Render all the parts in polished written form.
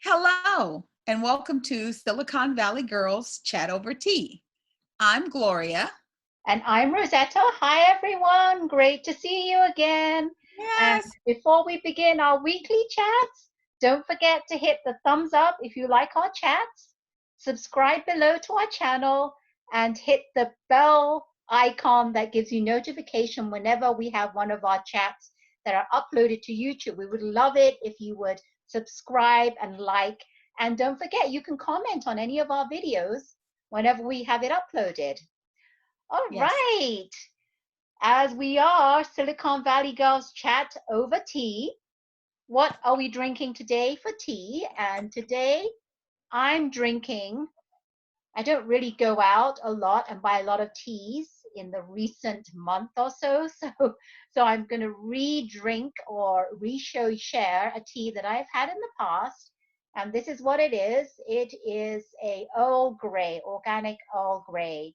Hello, and welcome to Silicon Valley Girls Chat Over Tea. I'm Gloria. And I'm Rosetta. Hi, everyone. Great to see you again. And Yes. before we begin our weekly chats, don't forget to hit the thumbs up if you like our chats, subscribe below to our channel, and hit the bell icon that gives you notification whenever we have one of our chats that are uploaded to YouTube. We would love it if you would subscribe and like. And don't forget, you can comment on any of our videos whenever we have it uploaded. All Yes. right. As we are Silicon Valley Girls Chat Over Tea, what are we drinking today for tea? And today I'm drinking, I don't really go out a lot and buy a lot of teas in the recent month or so. So I'm going to re-drink or share a tea that I've had in the past. And this is what it is. It is a Earl Grey, organic Earl Grey.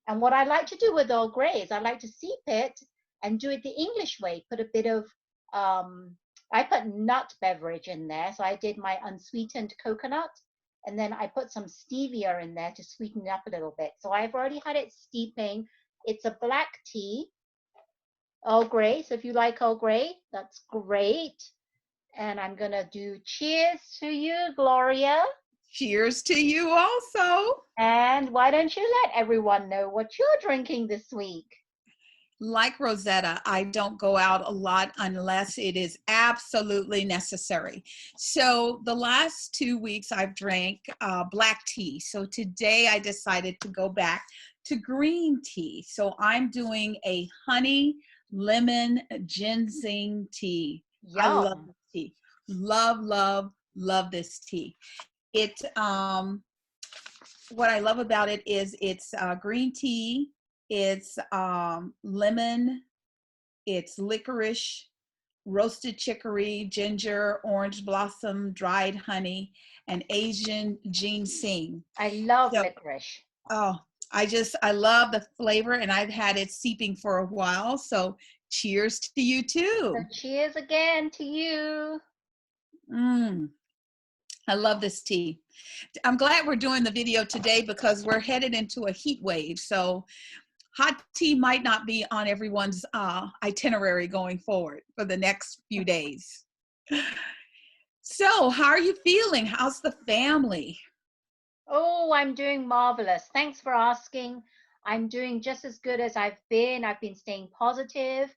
And what I like to do with Earl Grey is I like to steep it and do it the English way. Put a bit of, I put nut beverage in there. So I did my unsweetened coconut, and then I put some stevia in there to sweeten it up a little bit. So I've already had it steeping. It's a black tea, Earl Grey. So if you like Earl Grey, that's great. And I'm going to do cheers to you, Gloria. Cheers to you also. And why don't you let everyone know what you're drinking this week? Like Rosetta, I don't go out a lot unless it is absolutely necessary. So the last 2 weeks I've drank black tea. So today I decided to go back to green tea. So I'm doing a honey lemon ginseng tea. I love Yum. this tea. Love this tea. It what I love about it is it's green tea, it's lemon, it's licorice, roasted chicory, ginger, orange blossom, dried honey, and Asian ginseng. I love So, licorice. oh, I love the flavor, and I've had it seeping for a while. So, cheers to you So too. cheers again to you. Mm, I love this tea. I'm glad we're doing the video today because we're headed into a heat wave. So hot tea might not be on everyone's itinerary going forward for the next few days. So how are you feeling? How's the family? Oh, I'm doing marvelous. Thanks for asking. I'm doing just as good as I've been. I've been staying positive.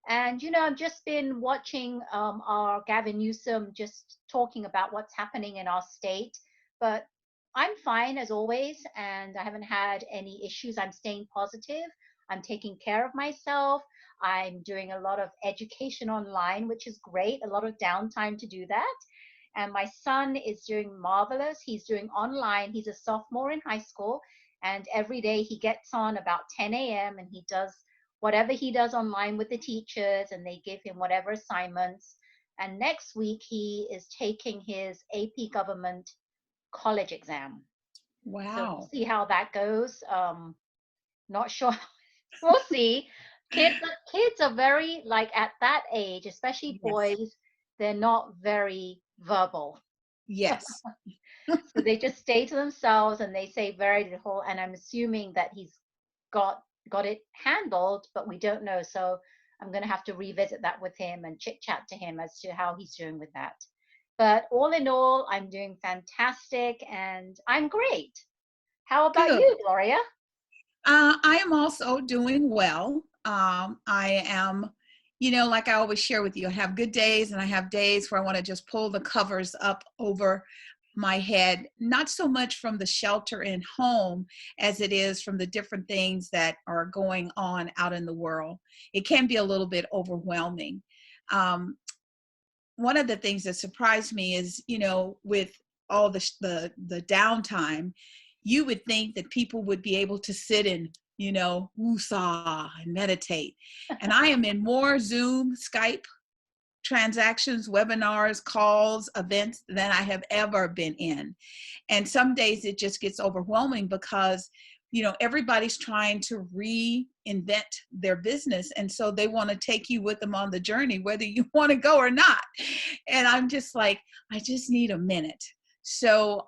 And, I've just been watching our Gavin Newsom just talking about what's happening in our state. But I'm fine as always, and I haven't had any issues. I'm staying positive. I'm taking care of myself. I'm doing a lot of education online, which is great, a lot of downtime to do that. And my son is doing marvelous. He's doing online. He's a sophomore in high school. And every day he gets on about 10 a.m. and he does whatever he does online with the teachers, and they give him whatever assignments. And next week he is taking his AP government college exam. So we'll Wow. see how that goes. Not sure. We'll see. Kids are very, like, at that age, especially Yes. boys, they're not very verbal. Yes. So they just stay to themselves and they say very little. And I'm assuming that he's got it handled, but we don't know. So I'm going to have to revisit that with him and chit chat to him as to how he's doing with that. But all in all, I'm doing fantastic and I'm great. How about Good. you, Gloria? I am also doing well. I am, like I always share with you, I have good days and I have days where I want to just pull the covers up over my head, not so much from the shelter in home as it is from the different things that are going on out in the world. It can be a little bit overwhelming. Um, One of the things that surprised me is, with all the downtime, you would think that people would be able to sit and, woosah and meditate. And I am in more Zoom, Skype transactions, webinars, calls, events than I have ever been in. And some days it just gets overwhelming because, everybody's trying to reinvent their business. And so they want to take you with them on the journey, whether you want to go or not. And I'm just like, I just need a minute. So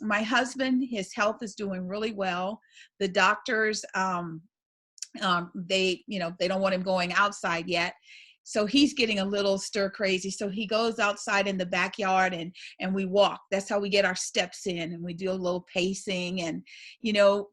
my husband, his health is doing really well. The doctors, they, they don't want him going outside yet. So he's getting a little stir crazy. So he goes outside in the backyard and we walk. That's how we get our steps in, and we do a little pacing. And,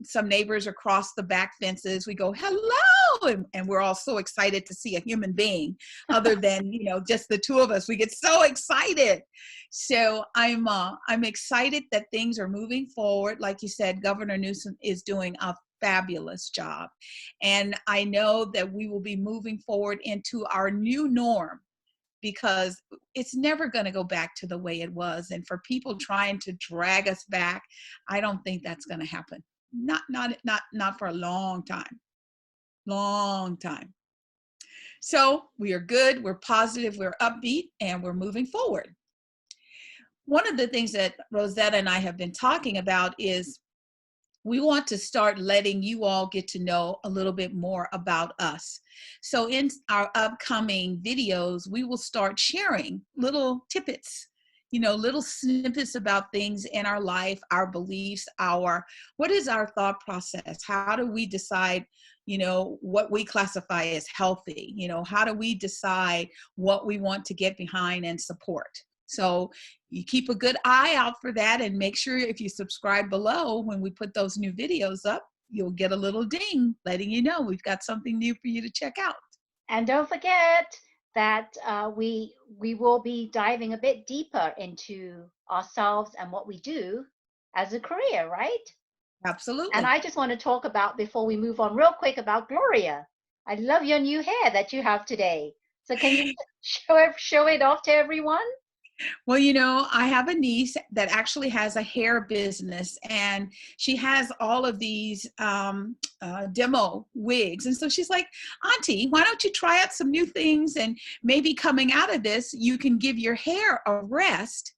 some neighbors across the back fences, we go, hello. And we're all so excited to see a human being other than, just the two of us. We get so excited. So I'm excited that things are moving forward. Like you said, Governor Newsom is doing a fabulous job. And I know that we will be moving forward into our new norm, because it's never going to go back to the way it was. And for people trying to drag us back, I don't think that's going to happen. Not for a long time. Long time. So we are good, we're positive, we're upbeat, and we're moving forward. One of the things that Rosetta and I have been talking about is we want to start letting you all get to know a little bit more about us. So in our upcoming videos, we will start sharing little tidbits, little snippets about things in our life, our beliefs, what is our thought process? How do we decide, what we classify as healthy? How do we decide what we want to get behind and support? So you keep a good eye out for that, and make sure if you subscribe below, when we put those new videos up, you'll get a little ding letting you know we've got something new for you to check out. And don't forget that we will be diving a bit deeper into ourselves and what we do as a career, right? Absolutely. And I just want to talk about, before we move on, real quick about Gloria. I love your new hair that you have today. So can you show it off to everyone? Well, I have a niece that actually has a hair business, and she has all of these demo wigs. And so she's like, Auntie, why don't you try out some new things? And maybe coming out of this, you can give your hair a rest,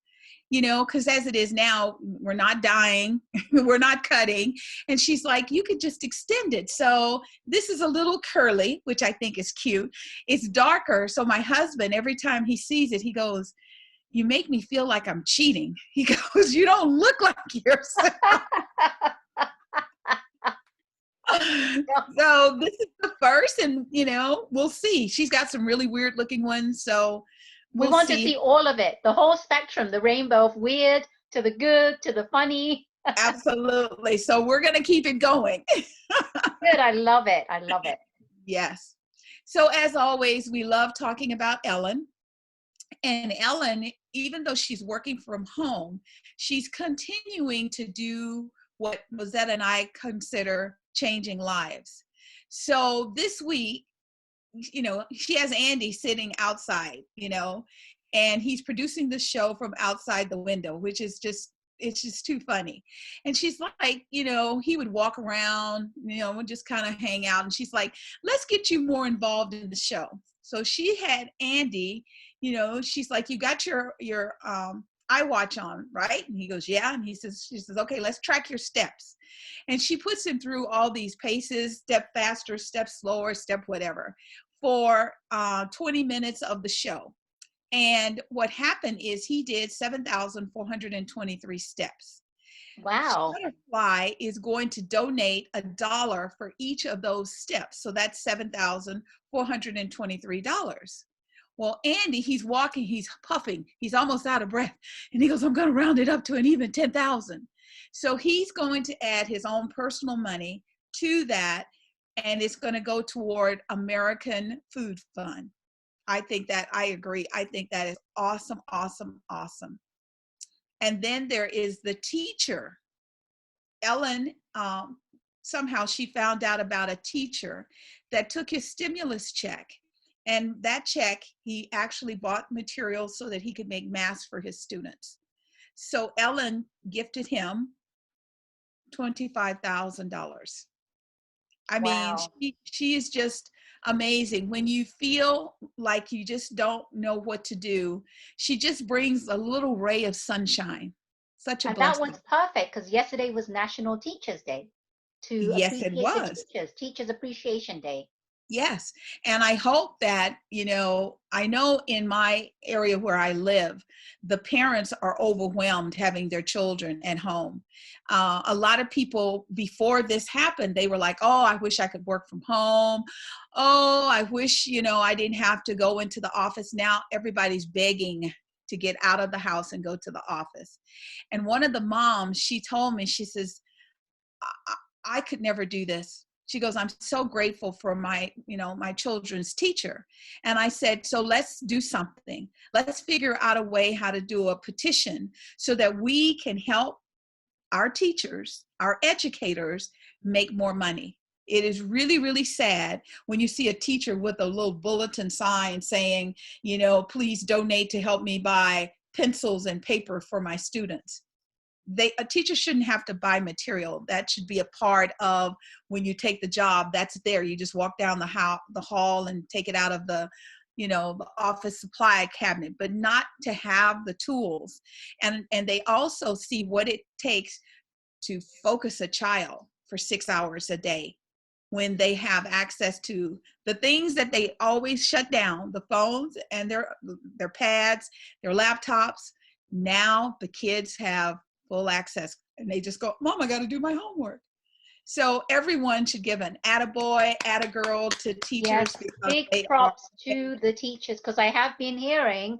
because as it is now, we're not dyeing, we're not cutting. And she's like, you could just extend it. So this is a little curly, which I think is cute. It's darker. So my husband, every time he sees it, he goes, you make me feel like I'm cheating. He goes, you don't look like yourself. So this is the first, and we'll see. She's got some really weird looking ones, so we want to see all of it, the whole spectrum, the rainbow of weird to the good to the funny. Absolutely. So we're going to keep it going. Good. I love it. I love it. Yes. So as always, we love talking about Ellen. And Ellen, even though she's working from home, she's continuing to do what Rosetta and I consider changing lives. So this week, she has Andy sitting outside, and he's producing the show from outside the window, which is it's just too funny. And she's like, he would walk around, and just kind of hang out. And she's like, let's get you more involved in the show. So she had Andy, she's like, you got your iWatch on, right? And he goes, yeah. And she says, okay, let's track your steps. And she puts him through all these paces, step faster, step slower, step whatever, for 20 minutes of the show. And what happened is he did 7,423 steps. Wow. Shutterfly is going to donate $1 for each of those steps. So that's $7,423. Well, Andy, he's walking, he's puffing, he's almost out of breath. And he goes, I'm going to round it up to an even 10,000. So he's going to add his own personal money to that, and it's going to go toward American Food Fund. I agree. I think that is awesome, awesome, awesome. And then there is the teacher. Ellen, somehow she found out about a teacher that took his stimulus check. And that check, he actually bought materials so that he could make masks for his students. So Ellen gifted him $25,000. I mean, she is just amazing. When you feel like you just don't know what to do, she just brings a little ray of sunshine. Such a blessing. That one's perfect because yesterday was National Teachers Day. Yes, it was. Teachers Appreciation Day. Yes. And I hope that, I know in my area where I live, the parents are overwhelmed having their children at home. A lot of people before this happened, they were like, oh, I wish I could work from home. Oh, I wish, I didn't have to go into the office. Now everybody's begging to get out of the house and go to the office. And one of the moms, she told me, she says, I could never do this. She goes, I'm so grateful for my children's teacher. And I said, so let's do something. Let's figure out a way how to do a petition so that we can help our teachers, our educators make more money. It is really, really sad when you see a teacher with a little bulletin sign saying, please donate to help me buy pencils and paper for my students. A teacher shouldn't have to buy material. That should be a part of when you take the job. That's there. You just walk down the hall and take it out of the office supply cabinet, but not to have the tools. And they also see what it takes to focus a child for 6 hours a day when they have access to the things that they always shut down, the phones and their pads, their laptops. Now the kids have full access and they just go, Mom, I got to do my homework. So everyone should give an attaboy, attagirl to teachers. Yes, big props to the teachers, because I have been hearing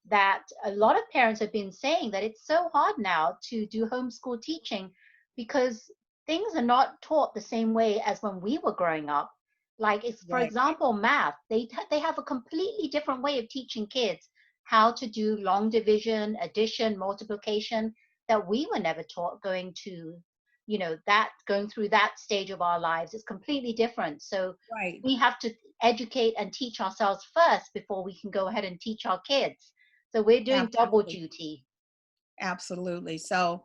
that a lot of parents have been saying that it's so hard now to do homeschool teaching because things are not taught the same way as when we were growing up. Like, it's, for example, math. They have a completely different way of teaching kids how to do long division, addition, multiplication, that we were never taught going through that stage of our lives. Is completely different. So we have to educate and teach ourselves first before we can go ahead and teach our kids. So we're doing double duty. Absolutely. So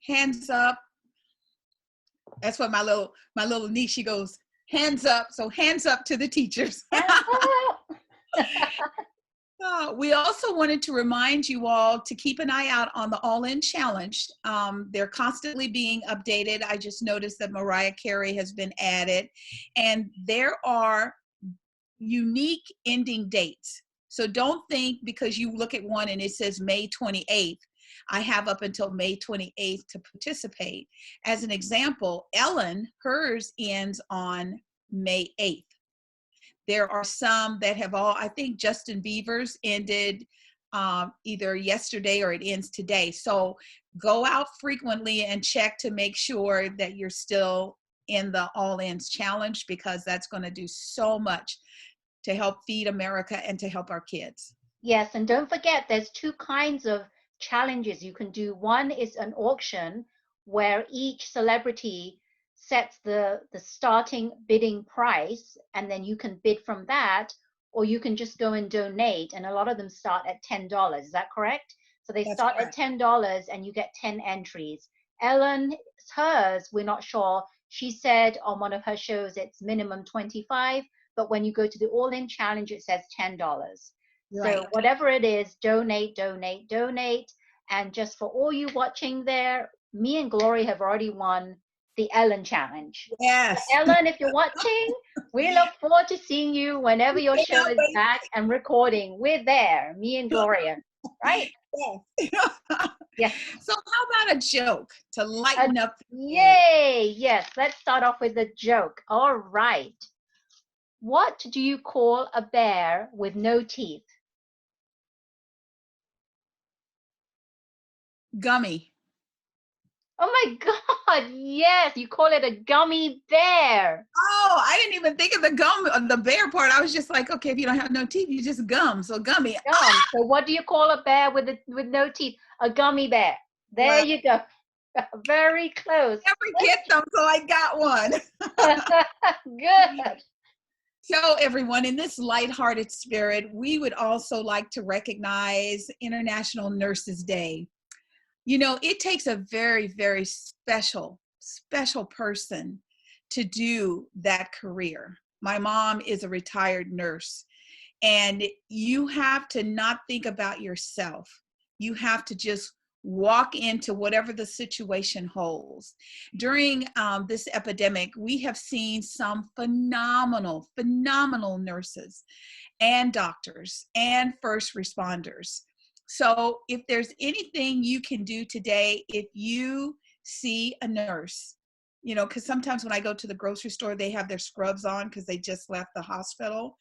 hands up. That's what my little niece, she goes, hands up. So hands up to the teachers. We also wanted to remind you all to keep an eye out on the All In Challenge. They're constantly being updated. I just noticed that Mariah Carey has been added, and there are unique ending dates. So don't think because you look at one and it says May 28th, I have up until May 28th to participate. As an example, Ellen, hers ends on May 8th. There are some that have I think Justin Bieber's ended either yesterday or it ends today. So go out frequently and check to make sure that you're still in the All Ins Challenge, because that's going to do so much to help feed America and to help our kids. Yes, and don't forget, there's two kinds of challenges you can do. One is an auction where each celebrity sets the starting bidding price, and then you can bid from that, or you can just go and donate, and a lot of them start at $10. Is that correct? So they start at $10 and you get 10 entries. Ellen, hers, we're not sure. She said on one of her shows it's minimum 25, but when you go to the All In Challenge, it says $10. So whatever it is, donate. And just for all you watching there, me and Gloria have already won the Ellen Challenge. Yes. So Ellen, if you're watching, we look forward to seeing you whenever your show is back and recording. We're there, me and Gloria, right? Yes. So how about a joke to lighten up? Yay! Yes, let's start off with a joke. All right. What do you call a bear with no teeth? Gummy. Oh my God, yes, you call it a gummy bear. Oh, I didn't even think of the bear part. I was just like, okay, if you don't have no teeth, you just gum. So gummy. Gum. So what do you call a bear with no teeth? A gummy bear. There you go. Very close. Never get them, so I got one. Good. So everyone, in this lighthearted spirit, we would also like to recognize International Nurses Day. It takes a very, very special person to do that career. My mom is a retired nurse, and you have to not think about yourself. You have to just walk into whatever the situation holds. During this epidemic, we have seen some phenomenal, phenomenal nurses and doctors and first responders. So if there's anything you can do today, if you see a nurse, you know, because sometimes when I go to the grocery store, they have their scrubs on because they just left the hospital.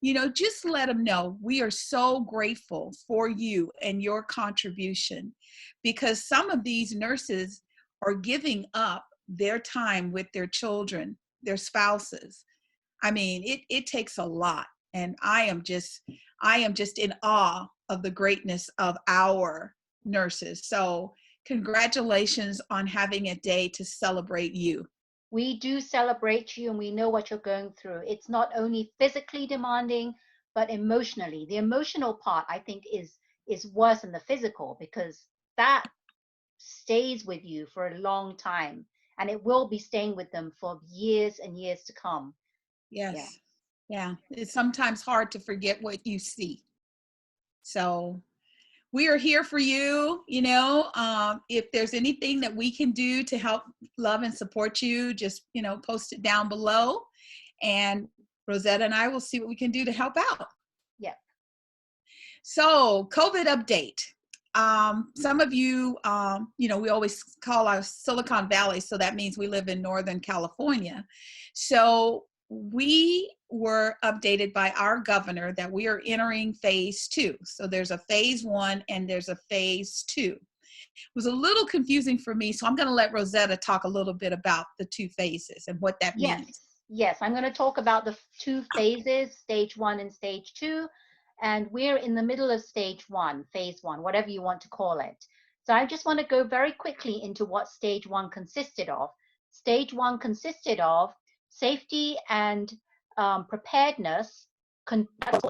You know, just let them know we are so grateful for you and your contribution, because some of these nurses are giving up their time with their children, their spouses. I mean, it takes a lot. And I am just in awe of the greatness of our nurses. So congratulations on having a day to celebrate you. We do celebrate you and we know what you're going through. It's not only physically demanding, but emotionally. The emotional part, I think, is worse than the physical, because that stays with you for a long time, and it will be staying with them for years and years to come. Yeah. Yes. Yeah. It's sometimes hard to forget what you see. So we are here for you. You know, if there's anything that we can do to help love and support you, just, you know, post it down below. And Rosetta and I will see what we can do to help out. Yeah. So COVID update. Some of you, you know, we always call our Silicon Valley, so that means we live in Northern California. So we were updated by our governor that we are entering phase 2. So there's a phase 1 and there's a phase 2. It was a little confusing for me, so I'm going to let Rosetta talk a little bit about the 2 phases and what that Yes. means. Yes. I'm going to talk about the 2 phases, stage 1 and stage 2. And we're in the middle of stage 1, phase 1, whatever you want to call it. So I just want to go very quickly into what stage 1 consisted of. Stage 1 consisted of safety and preparedness,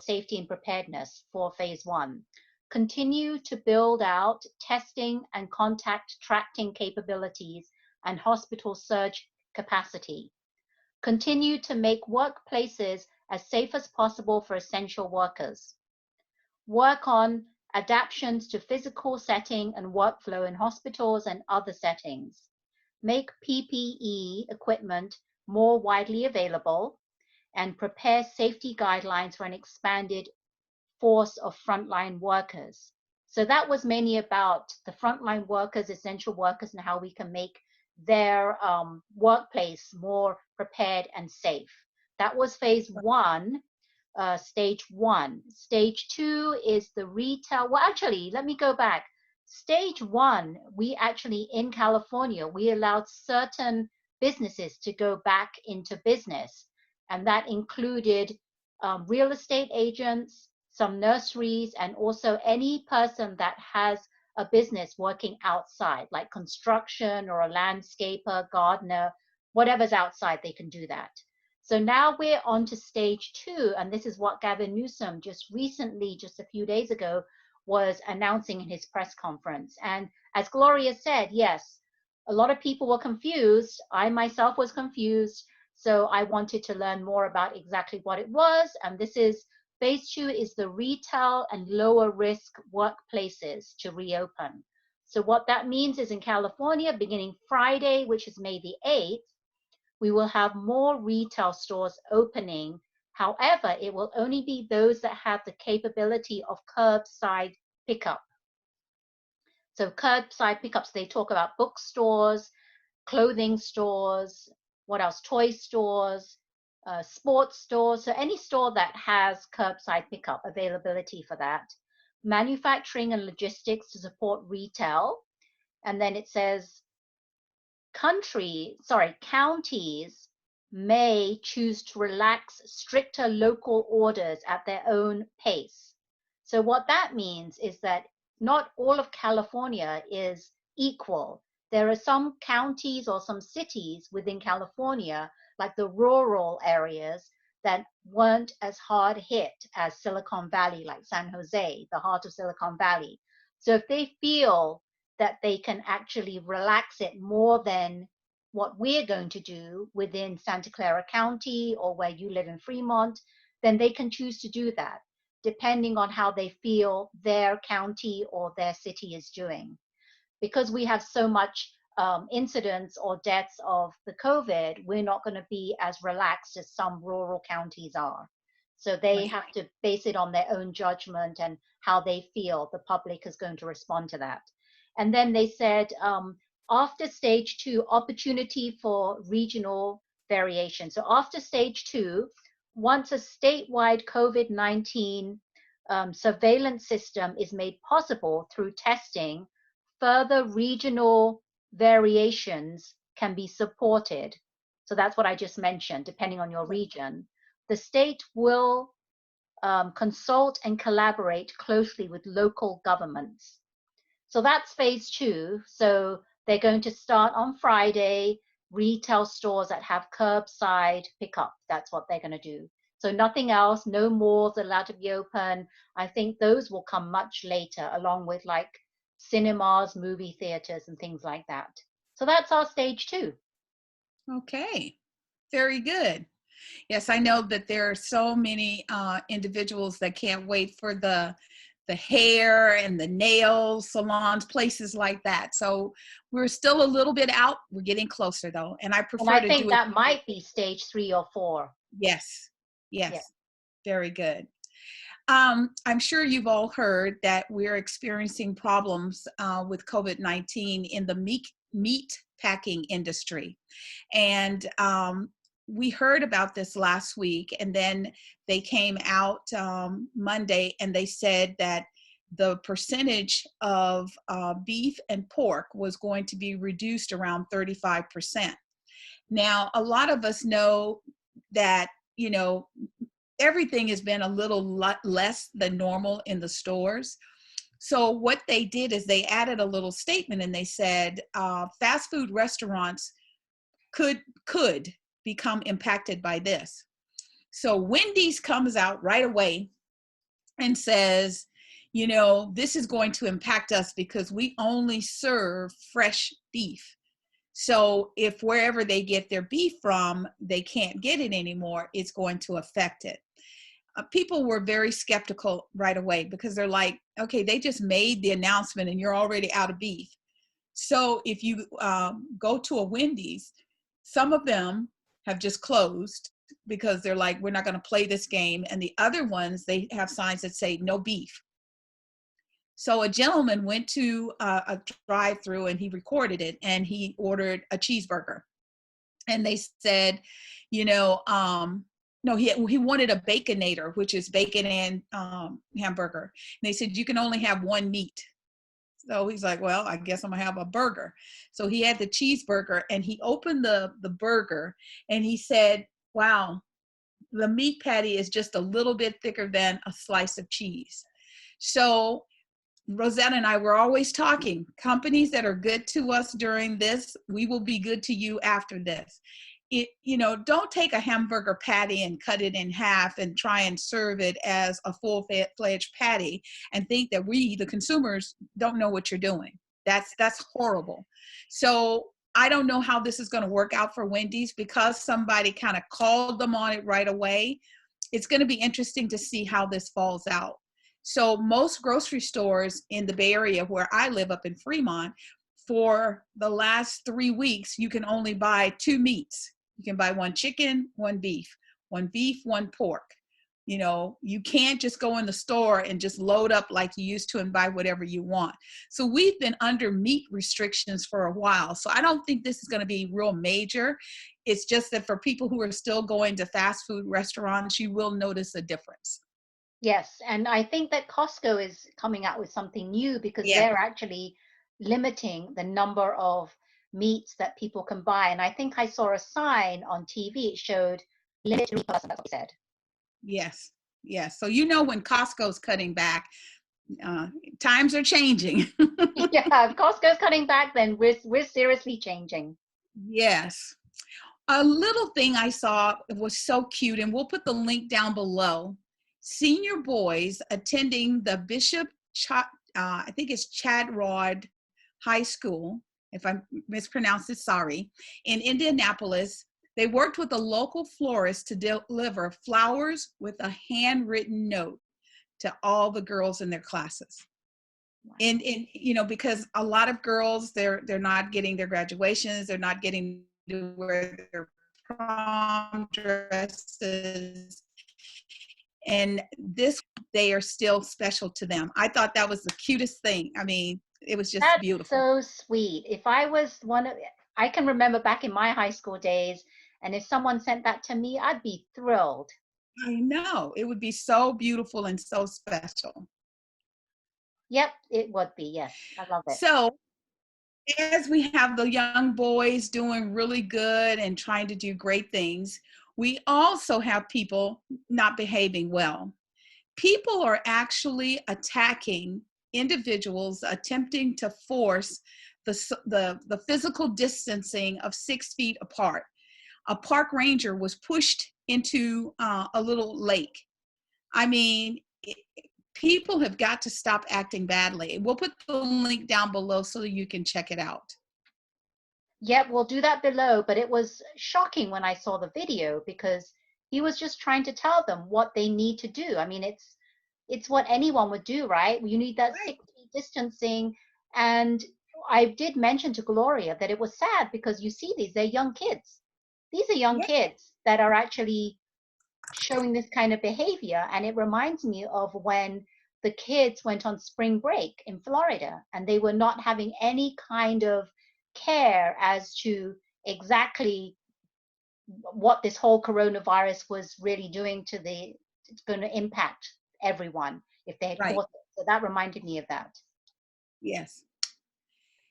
safety and preparedness for phase 1. Continue to build out testing and contact tracking capabilities and hospital surge capacity. Continue to make workplaces as safe as possible for essential workers. Work on adaptations to physical setting and workflow in hospitals and other settings. Make PPE equipment more widely available and prepare safety guidelines for an expanded force of frontline workers. So that was mainly about the frontline workers, essential workers, and how we can make their workplace more prepared and safe. That was phase 1, stage 1. Stage 2 is the retail. Well, actually, let me go back. Stage 1, we actually, in California, we allowed certain businesses to go back into business. And that included real estate agents, some nurseries, and also any person that has a business working outside, like construction or a landscaper, gardener, whatever's outside, they can do that. So now we're on to stage 2, and this is what Gavin Newsom just recently, just a few days ago, was announcing in his press conference. And as Gloria said, yes, a lot of people were confused. I myself was confused. So I wanted to learn more about exactly what it was. And this is phase 2 is the retail and lower risk workplaces to reopen. So what that means is in California, beginning Friday, which is May the 8th, we will have more retail stores opening. However, it will only be those that have the capability of curbside pickup. So curbside pickups, they talk about bookstores, clothing stores, what else? Toy stores, sports stores. So any store that has curbside pickup availability for that. Manufacturing and logistics to support retail. And then it says counties may choose to relax stricter local orders at their own pace. So what that means is that not all of California is equal. There are some counties or some cities within California, like the rural areas, that weren't as hard hit as Silicon Valley, like San Jose, the heart of Silicon Valley. So if they feel that they can actually relax it more than what we're going to do within Santa Clara County or where you live in Fremont, then they can choose to do that, depending on how they feel their county or their city is doing. because we have so much incidents or deaths of the COVID, we're not going to be as relaxed as some rural counties are. So they Right. have to base it on their own judgment and how they feel the public is going to respond to that. And then they said, after stage 2, opportunity for regional variation. So after stage 2, once a statewide COVID-19 surveillance system is made possible through testing, further regional variations can be supported. So that's what I just mentioned, depending on your region. The state will consult and collaborate closely with local governments. So that's phase 2. So they're going to start on Friday, retail stores that have curbside pickup. That's what they're going to do. So nothing else, no malls allowed to be open. I think those will come much later, along with like cinemas, movie theaters, and things like that. So that's our stage 2. Okay. Very good. Yes, I know that there are so many individuals that can't wait for the hair and the nail salons, places like that. So we're still a little bit out. We're getting closer though, and I And prefer I to think do it. that might be stage 3 or 4. Yes, Yeah. yes, very good. I'm sure you've all heard that we're experiencing problems with COVID-19 in the meat packing industry. And we heard about this last week, and then they came out Monday and they said that the percentage of beef and pork was going to be reduced around 35%. Now, a lot of us know that, you know, everything has been a little less than normal in the stores. So what they did is they added a little statement and they said fast food restaurants could become impacted by this. So Wendy's comes out right away and says, you know, this is going to impact us because we only serve fresh beef. So if wherever they get their beef from, they can't get it anymore, it's going to affect it. People were very skeptical right away because they're like, okay, they just made the announcement and you're already out of beef. So if you go to a Wendy's, some of them have just closed because they're like, we're not going to play this game. And the other ones, they have signs that say no beef. So a gentleman went to a drive-through and he recorded it and he ordered a cheeseburger. And they said, you know, no, he wanted a baconator, which is bacon and hamburger. And they said, you can only have one meat. So he's like, well, I guess I'm gonna have a burger. So he had the cheeseburger and he opened the burger and he said, wow, the meat patty is just a little bit thicker than a slice of cheese. So Rosetta and I were always talking, companies that are good to us during this, we will be good to you after this. It, you know, don't take a hamburger patty and cut it in half and try and serve it as a full-fledged patty and think that we, the consumers, don't know what you're doing. That's horrible. So I don't know how this is going to work out for Wendy's because somebody kind of called them on it right away. It's going to be interesting to see how this falls out. So most grocery stores in the Bay Area where I live up in Fremont, for the last 3 weeks, you can only buy 2 meats. You can buy 1 chicken, 1 beef, 1 pork. You know, you can't just go in the store and just load up like you used to and buy whatever you want. So we've been under meat restrictions for a while. So I don't think this is going to be real major. It's just that for people who are still going to fast food restaurants, you will notice a difference. Yes, and I think that Costco is coming out with something new because Yeah. they're actually limiting the number of meats that people can buy. And I think I saw a sign on TV, it showed limited to each person, that's what it said. Yes. Yes. So, you know, when Costco's cutting back, times are changing. Yeah, if Costco's cutting back, then we're seriously changing. Yes. A little thing I saw was so cute, and we'll put the link down below. Senior boys attending the I think it's Chadrod High School, if I mispronounced it, sorry, in Indianapolis. They worked with a local florist to deliver flowers with a handwritten note to all the girls in their classes. And you know, because a lot of girls, they're not getting their graduations, they're not getting to wear their prom dresses, and this, they are still special to them. I thought that was the cutest thing. I mean, it was just That's beautiful. so sweet. If I was one of, I can remember back in my high school days, and if someone sent that to me, I'd be thrilled. I know, it would be so beautiful and so special. Yep, it would be. Yes, I love it. So as we have the young boys doing really good and trying to do great things, we also have people not behaving well. People are actually attacking individuals attempting to force the physical distancing of 6 feet apart. A park ranger was pushed into a little lake. I mean, people have got to stop acting badly. We'll put the link down below so you can check it out. Yep, we'll do that below, but it was shocking when I saw the video because he was just trying to tell them what they need to do. I mean, it's what anyone would do, right? You need that Right. 6 feet distancing. And I did mention to Gloria that it was sad because you see these, they're young kids. These are young Yeah. kids that are actually showing this kind of behavior. And it reminds me of when the kids went on spring break in Florida and they were not having any kind of care as to exactly what this whole coronavirus was really doing to the, it's going to impact everyone if they had Right. caught it. So that reminded me of that. Yes.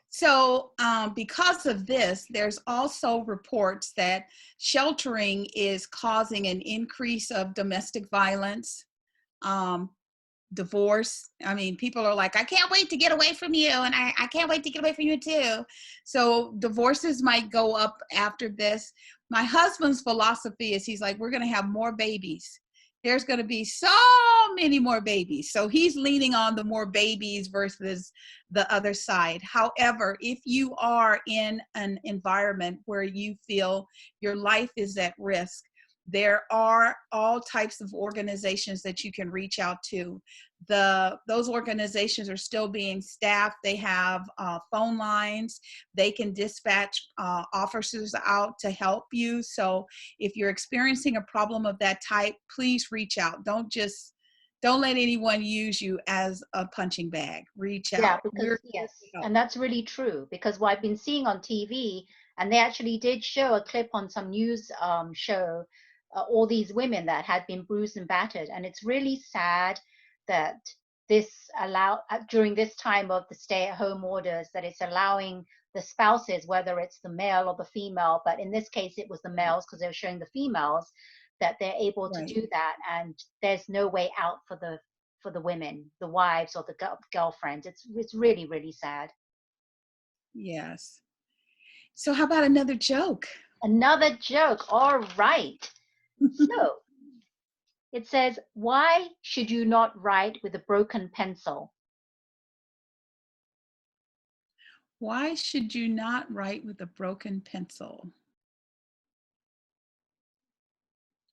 So, because of this, there's also reports that sheltering is causing an increase of domestic violence, um, divorce. I mean, people are like, I can't wait to get away from you, and I can't wait to get away from you too. So, divorces might go up after this. My husband's philosophy is he's like, we're going to have more babies. There's going to be so many more babies. So he's leaning on the more babies versus the other side. However, if you are in an environment where you feel your life is at risk, there are all types of organizations that you can reach out to. Those organizations are still being staffed. They have phone lines. They can dispatch officers out to help you. So if you're experiencing a problem of that type, please reach out. Don't let anyone use you as a punching bag. Reach Yeah, out. because We're yes, help. and that's really true because what I've been seeing on TV, and they actually did show a clip on some news show, all these women that had been bruised and battered, and it's really sad that this during this time of the stay-at-home orders that it's allowing the spouses, whether it's the male or the female, but in this case it was the males because they were showing the females that they're able to Right. do that, and there's no way out for the women, the wives or the girlfriends. It's really, really sad. Yes. So how about another joke? Another joke. All right. So it says, why should you not write with a broken pencil? Why should you not write with a broken pencil?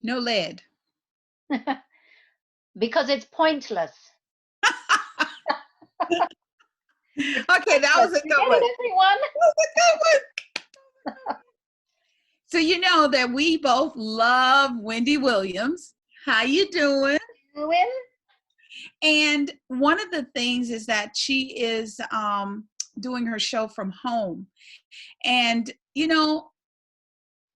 No lead. Because it's pointless. It's Okay, that pointless. was a You good get one. it, everyone? That was a good one. So you know that we both love Wendy Williams. How you doing? Win? And one of the things is that she is doing her show from home. And you know,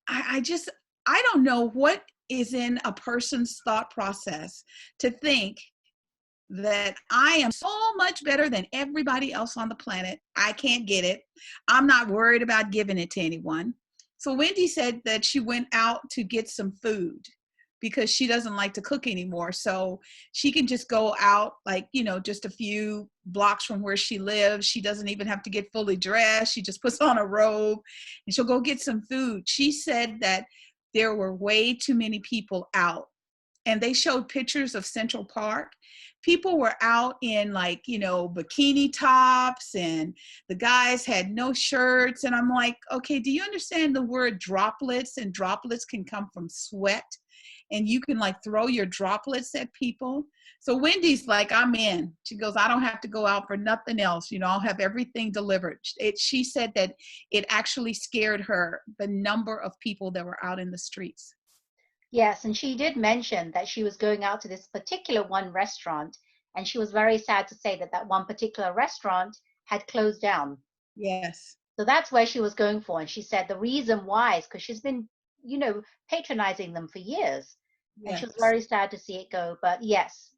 I just I don't know what is in a person's thought process to think that I am so much better than everybody else on the planet. I can't get it. I'm not worried about giving it to anyone. So Wendy said that she went out to get some food because she doesn't like to cook anymore. So she can just go out, like, you know, just a few blocks from where she lives. She doesn't even have to get fully dressed. She just puts on a robe and she'll go get some food. She said that there were way too many people out, and they showed pictures of Central Park. People were out in, like, you know, bikini tops, and the guys had no shirts. And I'm like, okay, do you understand the word droplets? And droplets can come from sweat. and you can like throw your droplets at people. So Wendy's like, I'm in. She goes, I don't have to go out for nothing else. You know, I'll have everything delivered. She said that it actually scared her, the number of people that were out in the streets. Yes, and she did mention that she was going out to this particular one restaurant, and she was very sad to say that that one particular restaurant had closed down. Yes. So that's where she was going for. And she said the reason why is because she's been, patronizing them for years. And she was Yes. very sad to see it go. But yes,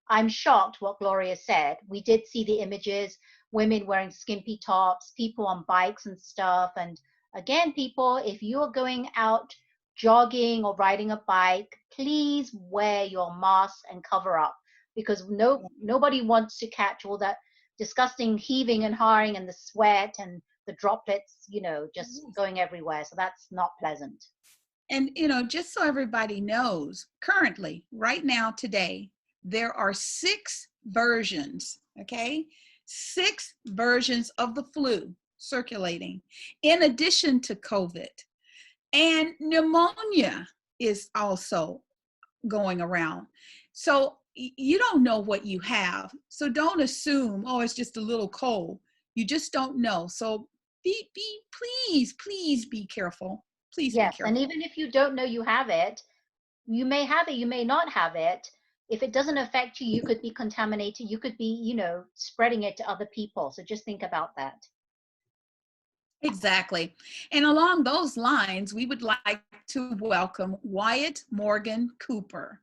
I'm shocked what Gloria said. We did see the images, women wearing skimpy tops, people on bikes and stuff. And again, people, if you're going out jogging or riding a bike, please wear your mask and cover up, because nobody wants to catch all that disgusting heaving and hawing and the sweat and the droplets, just going everywhere. So that's not pleasant. And, just so everybody knows, currently, right now, today, there are 6 versions, okay? 6 versions of the flu circulating, in addition to COVID. And pneumonia is also going around. So you don't know what you have. So don't assume, oh, it's just a little cold. You just don't know. So please be careful. Please be Yes, and careful. even if you don't know you have it, you may have it, you may not have it. If it doesn't affect you, you could be contaminated. You could be, spreading it to other people. So just think about that. Exactly. And along those lines, we would like to welcome Wyatt Morgan Cooper.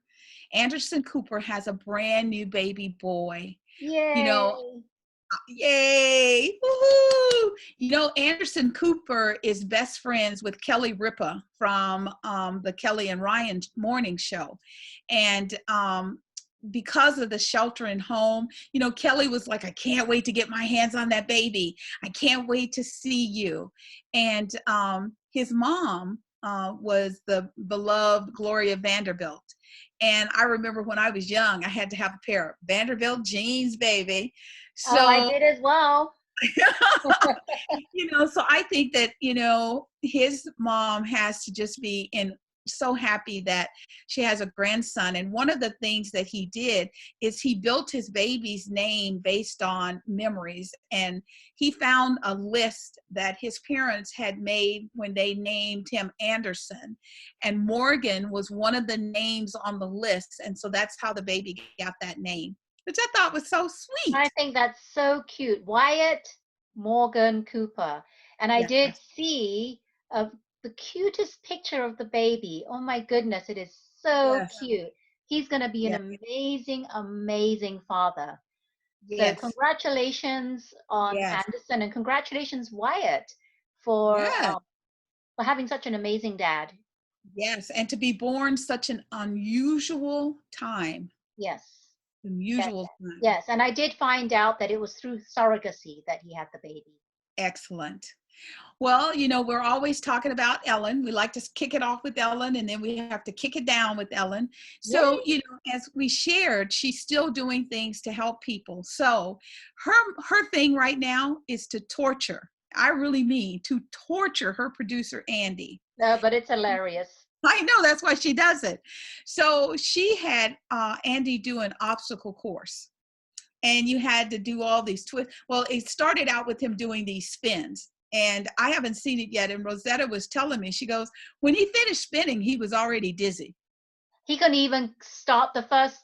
Anderson Cooper has a brand new baby boy. You know, Yay. yay! Woohoo! Anderson Cooper is best friends with Kelly Ripa from the Kelly and Ryan morning show. And because of the shelter in home, Kelly was like, I can't wait to get my hands on that baby. I can't wait to see you. And his mom was the beloved Gloria Vanderbilt. And I remember when I was young, I had to have a pair of Vanderbilt jeans, baby. Oh, I So, did as well. so I think that, his mom has to just be so happy that she has a grandson. And one of the things that he did is he built his baby's name based on memories. And he found a list that his parents had made when they named him Anderson. And Morgan was one of the names on the list. And so that's how the baby got that name, which I thought was so I sweet. think that's so cute. Wyatt Morgan Cooper. And I did Yes. see the cutest picture of the baby. Oh my goodness, it is so Yes. cute. He's going to be an Yes. amazing, amazing father. So Yes. congratulations on Yes. Anderson, and congratulations Wyatt for Yes. having such an amazing dad. Yes. And to be born such an unusual time. Yes. Yes. Unusual time. Yes. And I did find out that it was through surrogacy that he had the baby. Excellent. Well, we're always talking about Ellen. We like to kick it off with Ellen, and then we have to kick it down with Ellen. So, Yay. as we shared, she's still doing things to help people. So her thing right now is to torture. I really mean to torture her producer, Andy. No, but it's hilarious. I know, that's why she does it. So she had Andy do an obstacle course, and you had to do all these twists. Well, it started out with him doing these spins, and I haven't seen it yet. And Rosetta was telling me, she goes, when he finished spinning, he was already dizzy. He couldn't even start the first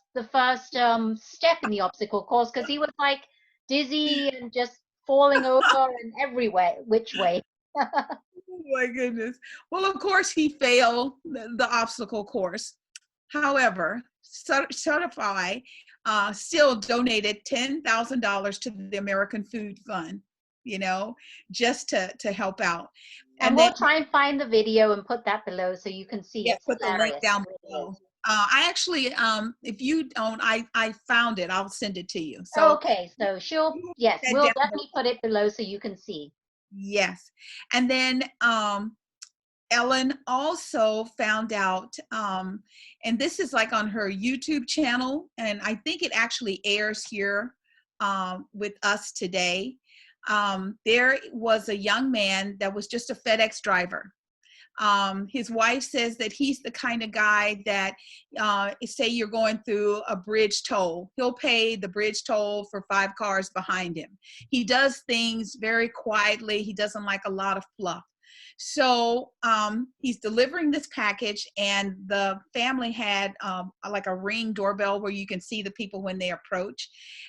step in the obstacle course because he was like dizzy and just falling over and everywhere, which way. Oh my goodness. Well, of course, he failed the obstacle course. However, Certify still donated $10,000 to the American Food Fund, just to help out. And And we'll then, try and find the video and put that below so you can see. yeah, It's put the link hilarious. down It really below. is. I actually, if you don't, I found it. I'll send it to you. So Okay, so yes, that we'll down below. definitely put it below so you can see. Yes. And then Ellen also found out, and this is like on her YouTube channel, and I think it actually airs here with us today. There was a young man that was just a FedEx driver. His wife says that he's the kind of guy that, say you're going through a bridge toll, he'll pay the bridge toll for 5 cars behind him. He does things very quietly. He doesn't like a lot of fluff. So he's delivering this package, and the family had like a Ring doorbell where you can see the people when they approach.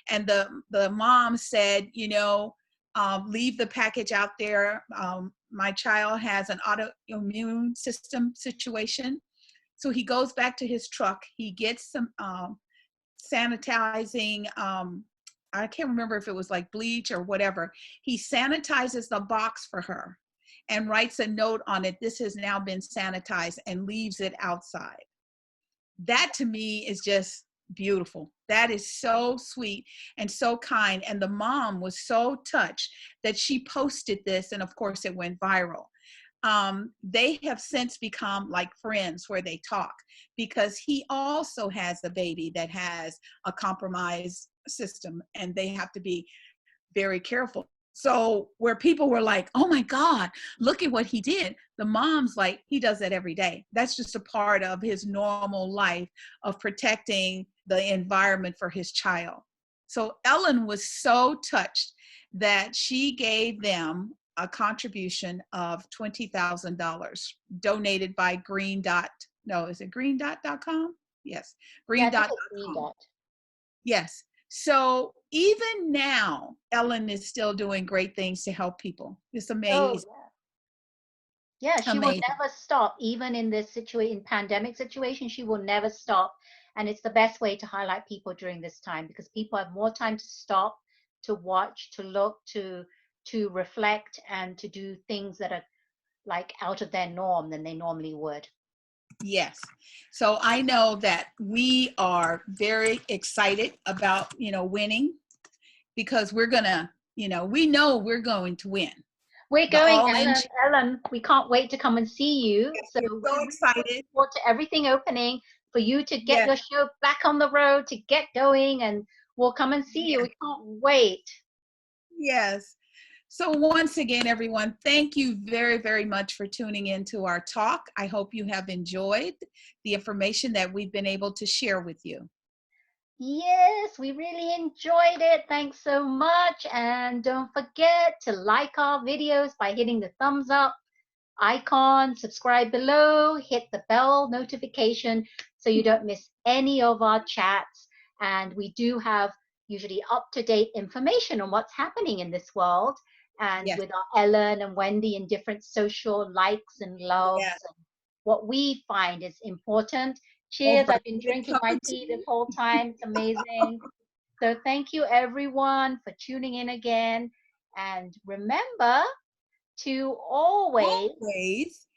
And the mom said, you know, leave the package out there. My child has an autoimmune system situation. So he goes back to his truck. He gets some sanitizing, I can't remember if it was like bleach or whatever. He sanitizes the box for her and writes a note on it, "This has now been sanitized," and leaves it outside. That to me is just beautiful. That is so sweet and so kind. And the mom was so touched that she posted this, and of course it went viral. They have since become like friends where they talk, because he also has a baby that has a compromised system, and they have to be very careful. So where people were like, oh my God, look at what he did, the mom's like, he does that every day. That's just a part of his normal life of protecting the environment for his child. So Ellen was so touched that she gave them a contribution of $20,000 donated by Green Dot. No, is it greendot.com? Yes, Yeah, I think it's Green greendot.com. Dot. Yes. So even now, Ellen is still doing great things to help people. It's Oh, amazing. yeah. Yeah, she will Amazing. never stop, even in this situation, pandemic situation, she will never stop. And it's the best way to highlight people during this time, because people have more time to stop, to watch, to look, to reflect, and to do things that are like out of their norm than they normally would. Yes. So I know that we are very excited about, winning, because we're going to, we know we're going to win. We're The going, all-in. Ellen, we can't wait to come and see you. Yes, So we're so we're really looking excited. forward to everything opening, for you to get Yes. your show back on the road, to get going, and we'll come and see you. Yes. We can't wait. Yes. So once again, everyone, thank you very, very much for tuning in to our talk. I hope you have enjoyed the information that we've been able to share with you. Yes, we really enjoyed it. Thanks so much. And don't forget to like our videos by hitting the thumbs up icon, subscribe below, hit the bell notification so you don't miss any of our chats. And we do have usually up-to-date information on what's happening in this world, and Yes. with our Ellen and Wendy and different social likes and loves, Yes. and what we find is important. Oh, Cheers. her I've been good drinking cup my of tea tea. this whole time. It's amazing. So thank you everyone for tuning in again. And remember to always Always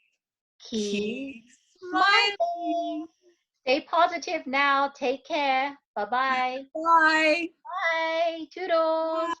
keep keep smiling. smiling. Stay positive now. Take care. Bye-bye. Bye. Bye. Toodles. Bye.